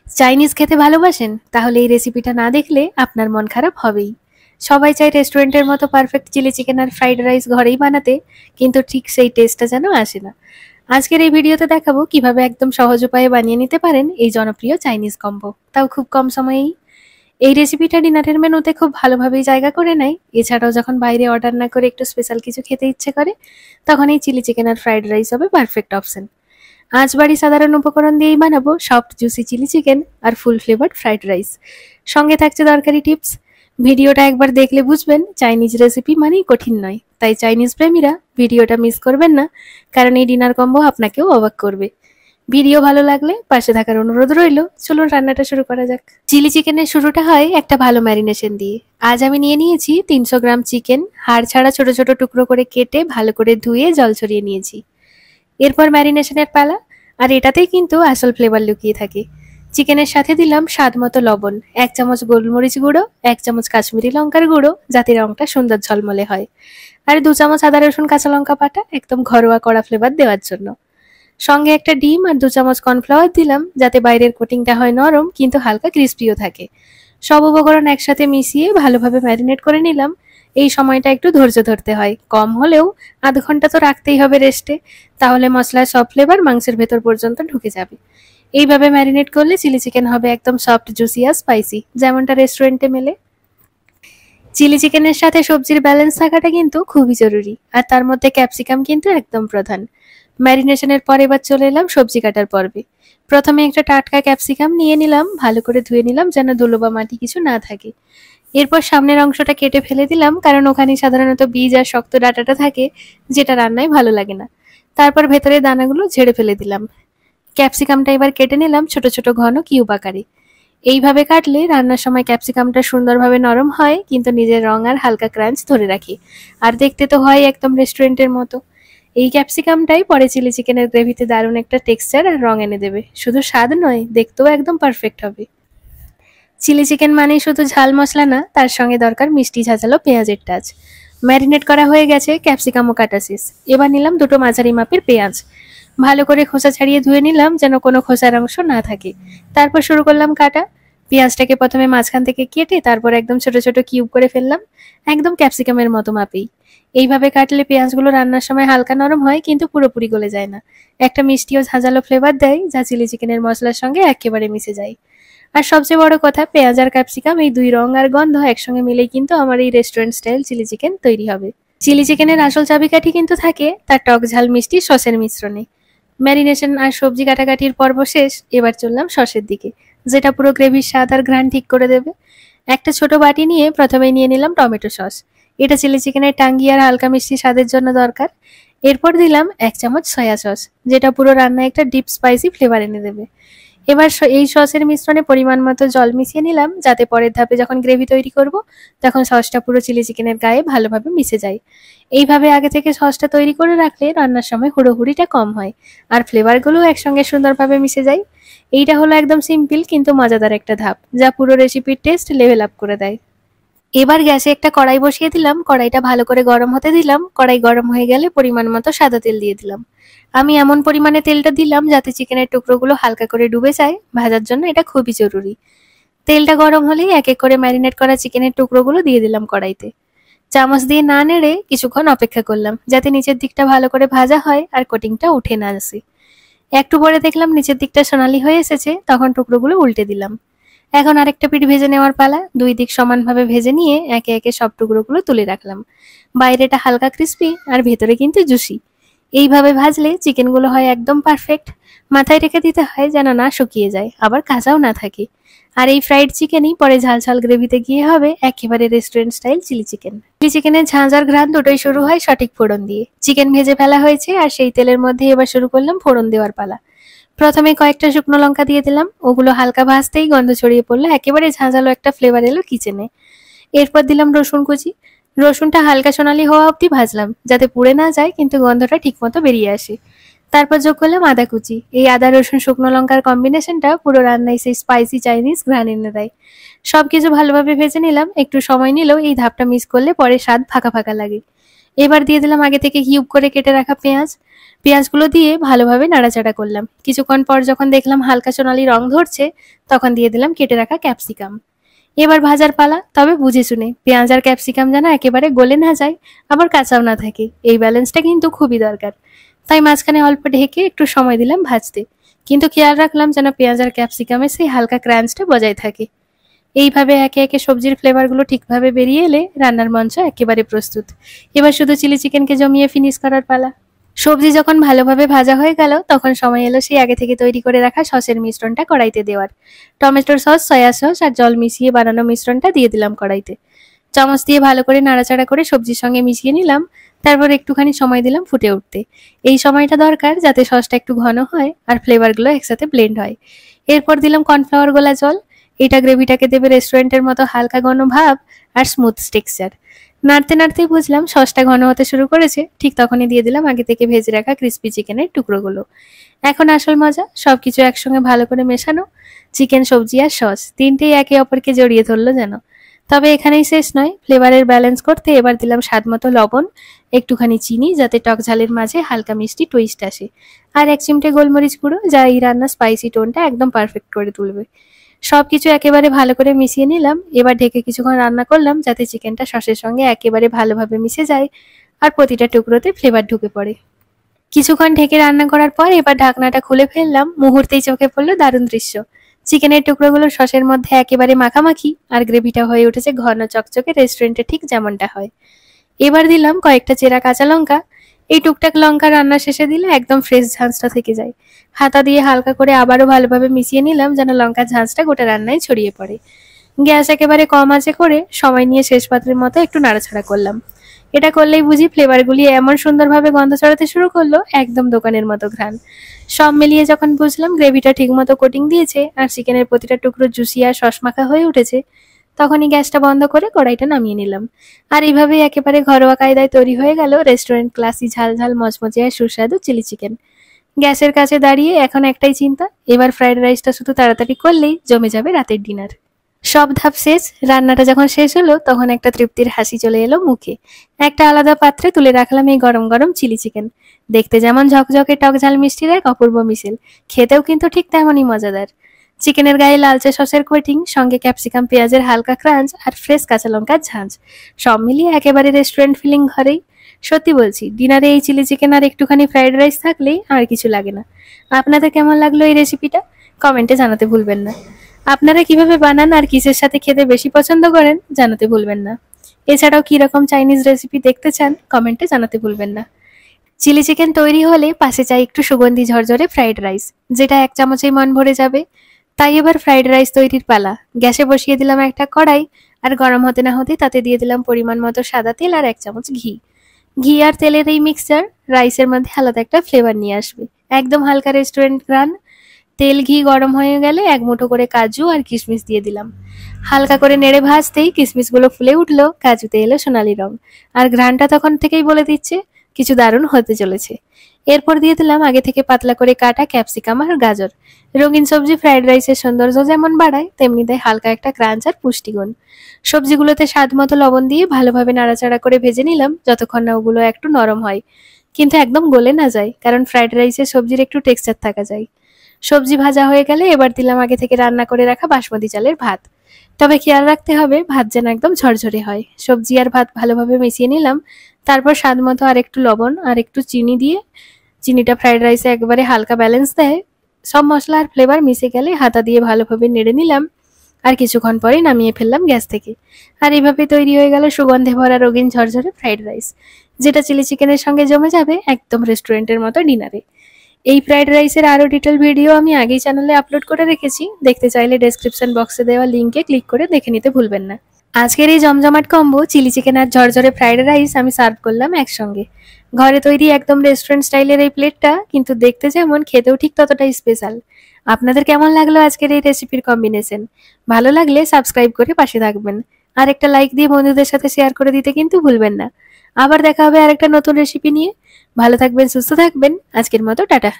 Chinese খেতে ভালোবাসেন? তাহলে এই রেসিপিটা না দেখলে আপনার মন খারাপ হবেই। সবাই চায় রেস্টুরেন্টের মতো পারফেক্ট চিলি চিকেন আর ফ্রাইড রাইস ঘরেই বানাতে, কিন্তু ঠিক সেই টেস্টটা যেন আসে না। আজকের এই ভিডিওতে দেখাবো কিভাবে একদম সহজ উপায়ে বানিয়ে নিতে পারেন এই জনপ্রিয় চাইনিজ কম্বো, তাও খুব কম সময়েই। এই রেসিপিটা ডিনারের মেনুতে খুব ভালোভাবেই জায়গা করে নেয়। এছাড়াও যখন বাইরে অর্ডার না করে একটু স্পেশাল কিছু খেতে ইচ্ছে করে, তখন এই চিলি চিকেন আর ফ্রাইড রাইস হবে পারফেক্ট অপশন। আজ বাড়ি সাধারণ উপকরণ দিয়েই বানাবো সফট জুসি চিলি চিকেন আর ফুল ফ্লেভার্ড ফ্রাইড রাইস। সঙ্গে থাকছে দরকারি টিপস। ভিডিওটা একবার দেখলে বুঝবেন চাইনিজ রেসিপি মানেই কঠিন নয়, তাই চাইনিজ প্রেমীরা ভিডিওটা মিস করবেন না, কারণ এই ডিনার কম্বো আপনাকেও অবাক করবে। ভিডিও ভালো লাগলে পাশে থাকার অনুরোধ রইল। চলুন রান্নাটা শুরু করা যাক। চিলি চিকেনের শুরুটা হয় একটা ভালো ম্যারিনেশন দিয়ে। আজ আমি নিয়ে নিয়েছি 300 গ্রাম চিকেন, হাড় ছাড়া ছোট ছোট টুকরো করে কেটে ভালো করে ধুয়ে জল ছড়িয়ে নিয়েছি। এরপর ম্যারিনেশনের পালা, আর এটাতেই কিন্তু আসল ফ্লেভার লুকিয়ে থাকে। চিকেনের সাথে দিলাম স্বাদ মতো লবণ, 1 চামচ গোলমরিচ গুঁড়ো, 1 চামচ কাশ্মীরি লঙ্কার গুঁড়ো যাতে রংটা সুন্দর ঝলমলে হয়, আর 2 চামচ আদা রসুন কাঁচা লঙ্কা বাটা একদম ঘরোয়া কড়া ফ্লেভার দেওয়ার জন্য। সঙ্গে একটা ডিম আর 2 চামচ কর্নফ্লাওয়ার দিলাম যাতে বাইরের কোটিংটা হয় নরম কিন্তু হালকা ক্রিস্পিও থাকে। সব উপকরণ একসাথে মিশিয়ে ভালোভাবে ম্যারিনেট করে নিলাম। এই সময়টা একটু ধৈর্য ধরতে হয়, কম হলেও আধ ঘন্টা তো রাখতেই হবে রেস্টে, তাহলে মশলার সব ফ্লেভার মাংসের ভেতর পর্যন্ত ঢুকে যাবে। এইভাবে ম্যারিনেট করলে চিলি চিকেন হবে একদম সফট জুসি আর স্পাইসি, যেমনটা রেস্টুরেন্টে মেলে। চিলি চিকেনের সাথে সবজির ব্যালেন্স থাকাটা কিন্তু খুবই জরুরি, আর তার মধ্যে ক্যাপসিকাম কিন্তু একদম প্রধান। ম্যারিনেশনের পর এবার চলে এলাম সবজি কাটার পর্বে। প্রথমে একটা টাটকা ক্যাপসিকাম নিয়ে নিলাম, ভালো করে ধুয়ে নিলাম যেন ধুলো বা মাটি কিছু না থাকে। এরপর সামনের অংশটা কেটে ফেলে দিলাম, কারণ ওখানে সাধারণত বীজ আর শক্ত ডাঁটাটা থাকে, যেটা রান্নায় ভালো লাগে না। তারপর ভেতরের দানাগুলো ঝেড়ে ফেলে দিলাম। ক্যাপসিকামটা এবার কেটে নিলাম ছোট ছোট ঘন কিউব আকারে। এইভাবে কাটলে রান্নার সময় ক্যাপসিকামটা সুন্দরভাবে নরম হয়, কিন্তু নিজের রং আর হালকা ক্রাঞ্চ ধরে রাখে, আর দেখতে তো হয় একদম রেস্টুরেন্টের মতো। এই ক্যাপসিকামটাই পরে চিলি চিকেনের গ্রেভিতে দারুণ একটা টেক্সচার আর রং এনে দেবে। শুধু স্বাদ নয়, দেখতেও একদম পারফেক্ট হবে। চিলি চিকেন মানেই শুধু ঝাল মশলা না, তার সঙ্গে দরকার মিষ্টি ঝাঁঝালো পেঁয়াজের টাচ। ম্যারিনেট করা হয়ে গেছে, ক্যাপসিকামও কাটা শেষ। এবার নিলাম দুটো মাঝারি মাপের পেঁয়াজ, ভালো করে খোসা ছাড়িয়ে ধুয়ে নিলাম যেন কোনো খোসার অংশ না থাকে। তারপর শুরু করলাম কাটা। পেঁয়াজটাকে প্রথমে মাঝখান থেকে কেটে তারপর একদম ছোট ছোট কিউব করে ফেললাম, একদম ক্যাপসিকামের মতো মাপেই। এইভাবে কাটলে পেঁয়াজগুলো রান্নার সময় হালকা নরম হয়, কিন্তু পুরোপুরি গলে যায় না। একটা মিষ্টি ও ঝাঁঝালো ফ্লেভার দেয়, যা চিলি চিকেনের মশলার সঙ্গে একেবারে মিশে যায়। আর সবচেয়ে বড় কথা, পেঁয়াজ আর ক্যাপসিকাম এই দুই রং আর গন্ধ একসঙ্গে মিলেই কিন্তু আমার এই রেস্টুরেন্ট স্টাইল চিলি চিকেন তৈরি হবে। চিলি চিকেনের আসল চাবিকাঠি কিন্তু থাকে তার টক ঝাল মিষ্টি সসের মিশ্রণে। ম্যারিনেশন আর সবজি কাটাকাটির পর্ব শেষ, এবার চললাম সসের দিকে, যেটা পুরো গ্রেভির স্বাদ আর ঘ্রাণ ঠিক করে দেবে। একটা ছোট বাটি নিয়ে প্রথমেই নিয়ে নিলাম টমেটো সস। এটা চিলি চিকেনের টাঙ্গি আর হালকা মিষ্টি স্বাদের জন্য দরকার। এরপর দিলাম 1 চামচ সয়া সস, যেটা পুরো রান্নায় একটা ডিপ স্পাইসি ফ্লেভার এনে দেবে। এবার এই সসের মিশ্রণে পরিমাণ মতো জল মিশিয়ে নিলাম, যাতে পরের ধাপে যখন গ্রেভি তৈরি করব তখন সসটা পুরো চিলি চিকেনের গায়ে ভালোভাবে মিশে যায়। এইভাবে আগে থেকে সসটা তৈরি করে রাখলে রান্নার সময় হুড়োহুড়িটা কম হয়, আর ফ্লেভারগুলো একসঙ্গে সুন্দরভাবে মিশে যায়। এইটা হলো একদম সিম্পল কিন্তু মজাদার একটা ধাপ, যা পুরো রেসিপির টেস্ট লেভেল আপ করে দেয়। এবার গ্যাসে একটা কড়াই বসিয়ে দিলাম, কড়াইটা ভালো করে গরম হতে দিলাম। কড়াই গরম হয়ে গেলে পরিমাণ মতো সাদা তেল দিয়ে দিলাম। আমি এমন পরিমাণে তেলটা দিলাম যাতে চিকেনের টুকরোগুলো হালকা করে ডুবে যায়, ভাজার জন্য এটা খুবই জরুরি। তেলটা গরম হলেই এক এক করে ম্যারিনেট করা চিকেনের টুকরোগুলো দিয়ে দিলাম কড়াইতে। চামচ দিয়ে না নেড়ে কিছুক্ষণ অপেক্ষা করলাম, যাতে নিচের দিকটা ভালো করে ভাজা হয় আর কোটিংটা উঠে না আসে। একটু পরে দেখলাম নিচের দিকটা সোনালি হয়ে এসেছে, তখন টুকরোগুলো উল্টে দিলাম। এখন আরেকটা পিঠ ভেজে নেওয়ার পালা। দুই দিক সমানভাবে ভেজে নিয়ে একে একে সব টুকরোগুলো তুলে রাখলাম। বাইরেটা হালকা ক্রিস্পি আর ভেতরে কিন্তু জুসি। এইভাবে ভাজলে চিকেনগুলো হয় একদম পারফেক্ট। মাথায় রেখে দিতে হয় যেন না শুকিয়ে যায়, আবার কাঁচাও না থাকে। আর এই ফ্রাইড চিকেনই পরে ঝাল ঝাল গ্রেভিতে গিয়ে হবে একেবারে restaurant style chilli chicken. Chilli চিকেনের ঝাঁঝ আর ঘ্রাণ দুটোই শুরু হয় সঠিক ফোড়ন দিয়ে। চিকেন ভেজে ফেলা হয়েছে, আর সেই তেলের মধ্যে এবার শুরু করলাম ফোড়ন দেওয়ার পালা। প্রথমে কয়েকটা শুকনো লঙ্কা দিয়ে দিলাম, ওগুলো হালকা ভাজতেই গন্ধ ছড়িয়ে পড়লো, একেবারে ঝাঁঝালো একটা ফ্লেভার এলো কিচেনে। এরপর দিলাম রসুন কুচি। রসুনটা হালকা সোনালি হওয়া অবধি ভাজলাম, যাতে পুড়ে না যায় কিন্তু গন্ধটা ঠিক মতো বেরিয়ে আসে। তারপর যোগ করলাম আদা কুচি। এই আদা রসুন শুকনো লঙ্কার কম্বিনেশনটা পুরো রান্নায় সেই স্পাইসি চাইনিজ ঘ্রাণ এনে দেয়। সবকিছু ভালোভাবে ভেজে নিলাম, একটু সময় নিলেও এই ধাপটা মিস করলে পরে স্বাদ ফাঁকা ফাঁকা লাগে। এবার দিয়ে দিলাম আগে থেকে কিউব করে কেটে রাখা পেঁয়াজ। পেঁয়াজগুলো দিয়ে ভালোভাবে নাড়াচাড়া করলাম। কিছুক্ষণ পর যখন দেখলাম হালকা সোনালি রং ধরছে, তখন দিয়ে দিলাম কেটে রাখা ক্যাপসিকাম। এবার ভাজার পালা, তবে বুঝে শুনে। পেঁয়াজ আর ক্যাপসিকাম যেন একেবারে গলে না যায়, আবার কাঁচাও না থাকে। এই ব্যালেন্সটা কিন্তু খুবই দরকার। তাই মাঝখানে অল্প ঢেকে একটু সময় দিলাম ভাজতে, কিন্তু খেয়াল রাখলাম যেন পেঁয়াজ আর ক্যাপসিকামের সেই হালকা ক্রাঞ্চটা বজায় থাকে। এইভাবে একে একে সবজির ফ্লেভারগুলো ঠিকভাবে বেরিয়ে এলে রান্নার মঞ্চ একেবারে প্রস্তুত। এবার শুধু চিলি চিকেনকে জমিয়ে ফিনিশ করার পালা। সবজি যখন ভালোভাবে ভাজা হয়ে গেল, তখন সময় এলো সেই আগে থেকে তৈরি করে রাখা সসের মিশ্রণটা কড়াইতে দেওয়ার। টমেটোর সস, সয়া সস আর জল মিশিয়ে বানানো মিশ্রণটা দিয়ে দিলাম কড়াইতে। চামচ দিয়ে ভালো করে নাড়াচাড়া করে সবজির সঙ্গে মিশিয়ে নিলাম। তারপর একটুখানি সময় দিলাম ফুটে উঠতে। এই সময়টা দরকার যাতে সসটা একটু ঘন হয় আর ফ্লেভারগুলো একসাথে ব্লেন্ড হয়। এরপর দিলাম কর্নফ্লাওয়ার গোলা জল। এটা গ্রেভিটাকে দেবে রেস্টুরেন্টের মতো হালকা ঘন ভাব আর স্মুথ টেক্সচার। নাড়তে নাড়তেই বুঝলাম সসটা ঘন হতে শুরু করেছে। ঠিক তখনই দিয়ে দিলাম আগে থেকে ভেজে রাখা ক্রিস্পি চিকেনের টুকরোগুলো। এখন আসল মজা, সবকিছু একসঙ্গে ভালো করে মেশানো। চিকেন, সবজি আর সস তিনটেই একে অপরকে জড়িয়ে ধরলো যেন। তবে এখানেই শেষ নয়, ফ্লেভারের ব্যালেন্স করতে এবার দিলাম স্বাদ মতো লবণ, একটুখানি চিনি যাতে টক ঝালের মাঝে হালকা মিষ্টি টুইস্ট আসে, আর 1 চিমটে গোলমরিচ গুঁড়ো, যা এই রান্নার স্পাইসি টোনটা একদম পারফেক্ট করে তুলবে। সবকিছু একেবারে ভালো করে মিশিয়ে নিলাম। এবার ঢেকে কিছুক্ষণ রান্না করলাম যাতে চিকেনটা সসের সঙ্গে একেবারে ভালোভাবে মিশে যায় আর প্রতিটা টুকরোতে ফ্লেভার ঢুকে পড়ে। কিছুক্ষণ ঢেকে রান্না করার পর এবার ঢাকনাটা খুলে ফেললাম। মুহূর্তেই চোখে পড়লো দারুণ দৃশ্য। চিকেনের টুকরোগুলো সসের মধ্যে একেবারে মাখামাখি আর গ্রেভিটা হয়ে উঠেছে ঘন চকচকে, রেস্টুরেন্টে ঠিক যেমনটা হয়। এবার দিলাম কয়েকটা চেরা কাঁচা লঙ্কা। এই টুকটাক লঙ্কা রান্না শেষে দিলে একদম ফ্রেশ ঝাঁঝটা থেকে যায়। হাতা দিয়ে হালকা করে আবারও ভালোভাবে মিশিয়ে নিলাম যেন লঙ্কার ঝাঁঝটা গোটা রান্নায় ছড়িয়ে পড়ে। গ্যাস একেবারে কম আঁচে করে সময় নিয়ে শেষ পাত্রের মতো একটু নাড়াচাড়া করলাম। এটা করলেই বুঝি ফ্লেভারগুলি এমন সুন্দরভাবে গন্ধ ছড়াতে শুরু করলো, একদম দোকানের মতো ঘ্রাণ। সব মিলিয়ে যখন বুঝলাম গ্রেভিটা ঠিকমতো কোটিং দিয়েছে আর চিকেনের প্রতিটা টুকরো জুসি আর সস মাখা হয়ে উঠেছে, তখনই গ্যাসটা বন্ধ করে কড়াইটা নামিয়ে নিলাম। আর এইভাবেই একেবারে ঘরোয়া কায়দায় তৈরি হয়ে গেল রেস্টুরেন্ট ক্লাসি ঝাল ঝাল মচমচে আর সুস্বাদু চিলি চিকেন। গ্যাসের কাছে দাঁড়িয়ে এখন একটাই চিন্তা, এবার ফ্রাইড রাইসটা শুধু তাড়াতাড়ি করলেই জমে যাবে রাতের ডিনার। সব ধাপ শেষ। রান্নাটা যখন শেষ হলো তখন একটা তৃপ্তির হাসি চলে এলো মুখে। একটা আলাদা পাত্রে তুলে রাখলাম এই গরম গরম চিলি চিকেন। দেখতে যেমন ঝকঝকে টক ঝাল মিষ্টির এক অপূর্ব মিশেল, খেতেও কিন্তু ঠিক তেমনই মজাদার। চিকেনের গায়ে লালচে সসের কোটিং, সঙ্গে ক্যাপসিকাম পেঁয়াজের হালকা ক্রাঞ্চ আর ফ্রেশ কাঁচা লঙ্কার ঝাঁঝ, সব মিলিয়ে একেবারে রেস্টুরেন্ট ফিলিং ঘরেই। সত্যি বলছি, ডিনারে এই চিলি চিকেন আর একটুখানি ফ্রাইড রাইস থাকলেই আর কিছু লাগে না। আপনাদের কেমন লাগলো এই রেসিপিটা? কমেন্টে জানাতে ভুলবেন না। আপনারা কিভাবে বানান আর কিসের সাথে খেতে বেশি পছন্দ করেন জানাতে ভুলবেন না। এছাড়াও কি রকম চাইনিজ রেসিপি দেখতে চান কমেন্টে জানাতে ভুলবেন না। চিলি চিকেন তৈরি হলে পাশে চাই একটু সুগন্ধি ঝরঝরে ফ্রাইড রাইস, যেটা 1 চামচেই মন ভরে যাবে। তাই এবার ফ্রাইড রাইস তৈরির পালা। গ্যাসে বসিয়ে দিলাম একটা কড়াই, আর গরম হতে না হতে তাতে দিয়ে দিলাম পরিমাণ মতো সাদা তেল আর 1 চামচ ঘি। ঘি আর তেলের এই মিক্সচার রাইসের মধ্যে আলাদা একটা ফ্লেভার নিয়ে আসবে, একদম হালকা রেস্টুরেন্ট ঘ্রাণ। তেল ঘি গরম হয়ে গেলে 1 মুঠো করে কাজু আর কিশমিশ দিয়ে দিলাম। হালকা করে নেড়ে ভাজতেই কিশমিশগুলো ফুলে উঠলো, কাজুতে এলো সোনালি রং, আর ঘ্রাণটা তখন থেকেই বলে দিচ্ছে কিছু দারুণ হতে চলেছে। এরপর দিয়ে দিলাম আগে থেকে পাতলা করে কাটা ক্যাপসিকাম আর গাজর। রঙিন সবজি ফ্রাইড রাইসের সৌন্দর্য যেমন বাড়ায়, তেমনি দেয় হালকা একটা ক্রাঞ্চ আর পুষ্টিগুণ। সবজিগুলোতে স্বাদ মতো লবণ দিয়ে ভালোভাবে নাড়াচাড়া করে ভেজে নিলাম যতক্ষণ না ওগুলো একটু নরম হয়, কিন্তু একদম গলে না যায়, কারণ ফ্রাইড রাইসে সবজির একটু টেক্সচার থাকা যায়। সবজি ভাজা হয়ে গেলে এবার দিলাম আগে থেকে রান্না করে রাখা বাসমতি চালের ভাত। তবে খেয়াল রাখতে হবে ভাত যেন একদম ঝরঝরে হয়। সবজি আর ভাত ভালোভাবে মিশিয়ে নিলাম। তারপর স্বাদ মতো আর একটু লবণ আর একটু চিনি দিয়ে, চিনিটা ফ্রাইড রাইসে একবারে হালকা ব্যালেন্স দেয়। সব মশলা আর ফ্লেভার মিশে গেলে হাতা দিয়ে ভালোভাবে নেড়ে নিলাম, আর কিছুক্ষণ পরেই নামিয়ে ফেললাম গ্যাস থেকে। আর এইভাবে তৈরি হয়ে গেল সুগন্ধে ভরা রঙিন ঝরঝরে ফ্রাইড রাইস, যেটা চিলি চিকেনের সঙ্গে জমে যাবে একদম রেস্টুরেন্টের মতো ডিনারে। এই ফ্রাইড রাইসের আরো ডিটেল ভিডিও আমি আগেই চ্যানেলে আপলোড করে রেখেছি, দেখতে চাইলে ডেসক্রিপশন বক্সে দেওয়া লিঙ্কে ক্লিক করে দেখে নিতে ভুলবেন না। আজকের এই জমজমাট কম্বো চিলি চিকেন আর ঝরঝরে ফ্রাইড রাইস আমি সার্ভ করলাম একসঙ্গে। ঘরে তৈরি একদম রেস্টুরেন্ট স্টাইলের এই প্লেটটা কিন্তু দেখতে যেমন, খেতেও ঠিক ততটাই স্পেশাল। আপনাদের কেমন লাগলো আজকের এই রেসিপির কম্বিনেশন? ভালো লাগলে সাবস্ক্রাইব করে পাশে থাকবেন, আর একটা লাইক দিয়ে বন্ধুদের সাথে শেয়ার করে দিতে কিন্তু ভুলবেন না। আবার দেখা হবে আরেকটা নতুন রেসিপি নিয়ে। ভালো থাকবেন, সুস্থ থাকবেন। আজকের মতো টাটা।